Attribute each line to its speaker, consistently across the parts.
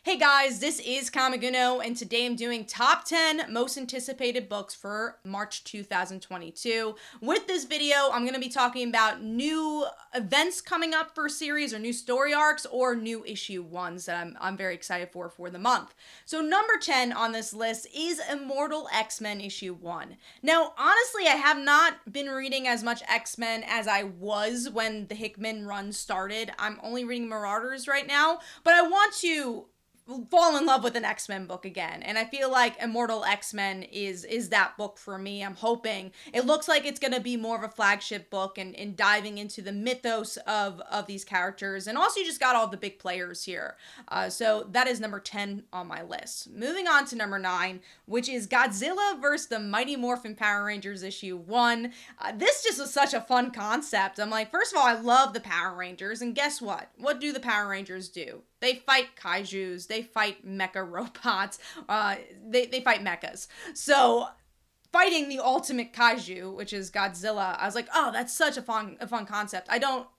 Speaker 1: Hey guys, this is Kamaguno, and today I'm doing top 10 most anticipated books for March 2022. With this video, I'm going to be talking about new events coming up for series or new story arcs or new issue ones that I'm very excited for the month. So number 10 on this list is Immortal X-Men issue 1. Now, honestly, I have not been reading as much X-Men as I was when the Hickman run started. I'm only reading Marauders right now, but I want to fall in love with an X-Men book again. And I feel like Immortal X-Men is that book for me. I'm hoping. It looks like it's going to be more of a flagship book and diving into the mythos of these characters. And also you just got all the big players here. So that is number 10 on my list. Moving on to number 9, which is Godzilla versus the Mighty Morphin Power Rangers issue 1. This just was such a fun concept. I'm like, first of all, I love the Power Rangers. And guess what? What do the Power Rangers do? They fight kaijus, they fight mecha robots, they fight mechas. So fighting the ultimate kaiju, which is Godzilla, I was like, oh, that's such a fun concept.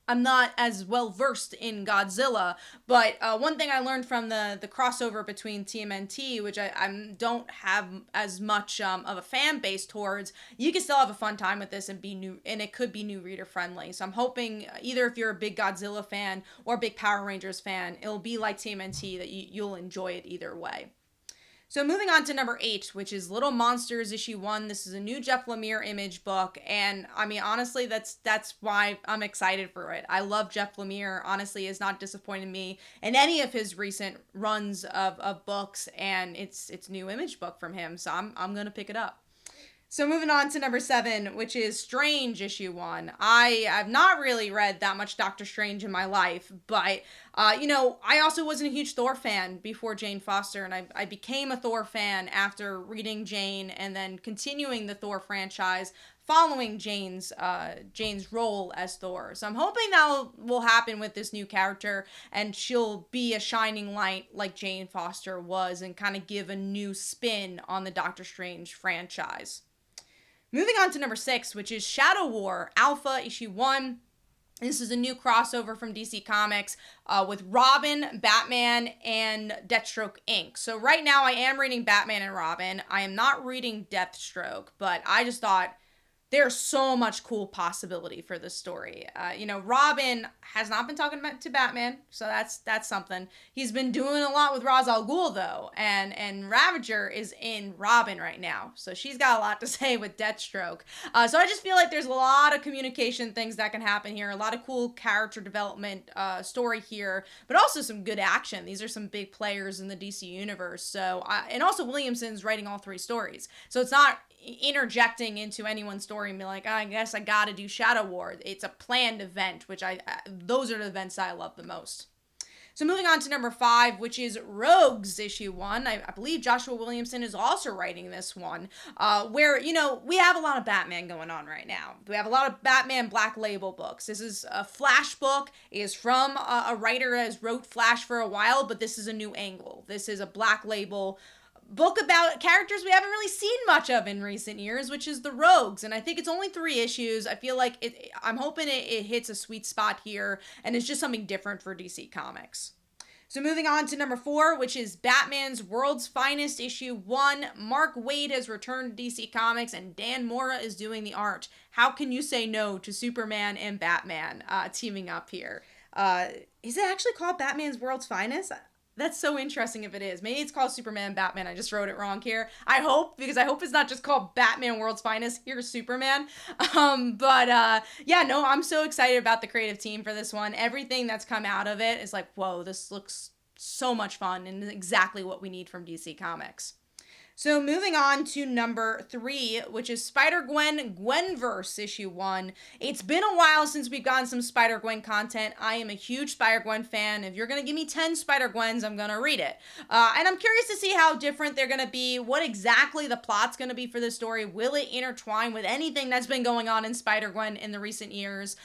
Speaker 1: I'm not as well versed in Godzilla, but one thing I learned from the crossover between TMNT, which I don't have as much of a fan base towards, you can still have a fun time with this and be new, and it could be new reader friendly. So I'm hoping either if you're a big Godzilla fan or a big Power Rangers fan, it'll be like TMNT that you'll enjoy it either way. So moving on to number 8, which is Little Monsters issue 1. This is a new Jeff Lemire image book, and I mean, honestly, that's why I'm excited for it. I love Jeff Lemire. Honestly, has not disappointed me in any of his recent runs of books, and it's new image book from him, so I'm gonna pick it up. So moving on to number 7, which is Strange issue 1. I've not really read that much Doctor Strange in my life, but I also wasn't a huge Thor fan before Jane Foster, and I became a Thor fan after reading Jane and then continuing the Thor franchise following Jane's role as Thor. So I'm hoping that will happen with this new character, and she'll be a shining light like Jane Foster was and kind of give a new spin on the Doctor Strange franchise. Moving on to number 6, which is Shadow War Alpha issue 1. This is a new crossover from DC Comics with Robin, Batman, and Deathstroke Inc. So right now I am reading Batman and Robin. I am not reading Deathstroke, but I just thought there's so much cool possibility for this story. Robin has not been talking to Batman, so that's something. He's been doing a lot with Ra's al Ghul, though, and Ravager is in Robin right now, so she's got a lot to say with Deathstroke. So I just feel like there's a lot of communication things that can happen here, a lot of cool character development story here, but also some good action. These are some big players in the DC universe, so and also Williamson's writing all 3 stories, so it's not interjecting into anyone's story and be like, I guess I gotta do Shadow War. It's a planned event, which those are the events I love the most. So moving on to number 5, which is Rogues issue 1. I believe Joshua Williamson is also writing this one, where, we have a lot of Batman going on right now. We have a lot of Batman Black Label books. This is a Flash book. It is from a writer that has wrote Flash for a while, but this is a new angle. This is a Black Label book about characters we haven't really seen much of in recent years, which is the Rogues, and I think it's only 3 issues. I feel like I'm hoping it hits a sweet spot here, and it's just something different for DC Comics. So moving on to number 4, which is Batman's World's Finest issue 1. Mark Waid has returned to DC Comics, and Dan Mora is doing the art. How can you say no to Superman and Batman teaming up here? Is it actually called Batman's World's Finest? That's so interesting if it is. Maybe it's called Superman Batman. I just wrote it wrong here. I hope it's not just called Batman World's Finest. Here's Superman. I'm so excited about the creative team for this one. Everything that's come out of it is like, whoa, this looks so much fun and exactly what we need from DC Comics. So moving on to number 3, which is SpiderGwen Gwenverse issue 1. It's been a while since we've gotten some SpiderGwen content. I am a huge SpiderGwen fan. If you're going to give me 10 SpiderGwens, I'm going to read it. And I'm curious to see how different they're going to be, what exactly the plot's going to be for this story. Will it intertwine with anything that's been going on in SpiderGwen in the recent years?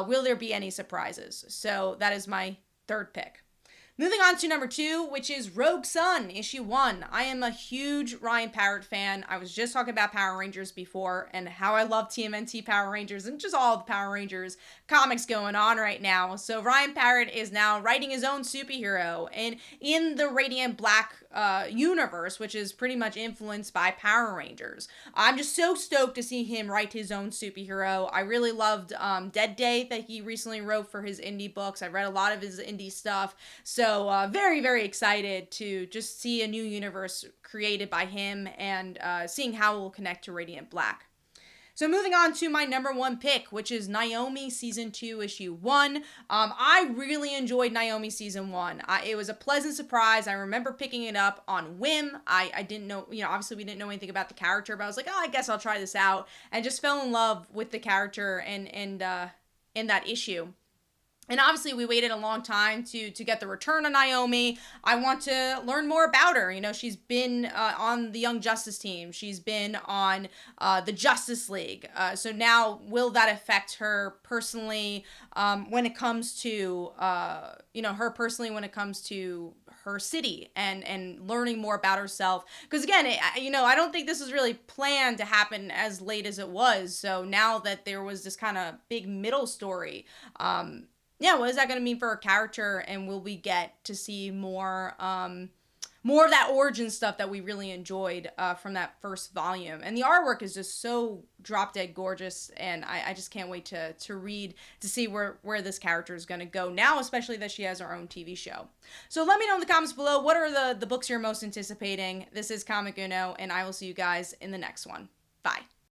Speaker 1: Will there be any surprises? So that is my 3rd pick. Moving on to number 2, which is Rogue Sun, issue 1. I am a huge Ryan Parrott fan. I was just talking about Power Rangers before and how I love TMNT Power Rangers and just all the Power Rangers comics going on right now. So Ryan Parrott is now writing his own superhero, and in the Radiant Black universe, which is pretty much influenced by Power Rangers. I'm just so stoked to see him write his own superhero. I really loved Dead Day that he recently wrote for his indie books. I read a lot of his indie stuff, so very, very excited to just see a new universe created by him, and seeing how it will connect to Radiant Black. So moving on to my number one pick, which is Naomi Season 2, Issue 1. I really enjoyed Naomi Season 1. It was a pleasant surprise. I remember picking it up on whim. I didn't know, obviously we didn't know anything about the character, but I was like, I guess I'll try this out. And just fell in love with the character and in that issue. And obviously, we waited a long time to get the return of Naomi. I want to learn more about her. She's been on the Young Justice team. She's been on the Justice League. So now, will that affect her personally when it comes to, when it comes to her city and learning more about herself? Because again, I don't think this was really planned to happen as late as it was. So now that there was this kind of big middle story, what is that going to mean for her character, and will we get to see more of that origin stuff that we really enjoyed from that first volume? And the artwork is just so drop dead gorgeous, and I just can't wait to read to see where this character is going to go now, especially that she has her own TV show. So let me know in the comments below, what are the books you're most anticipating? This is Comic Uno, and I will see you guys in the next one. Bye.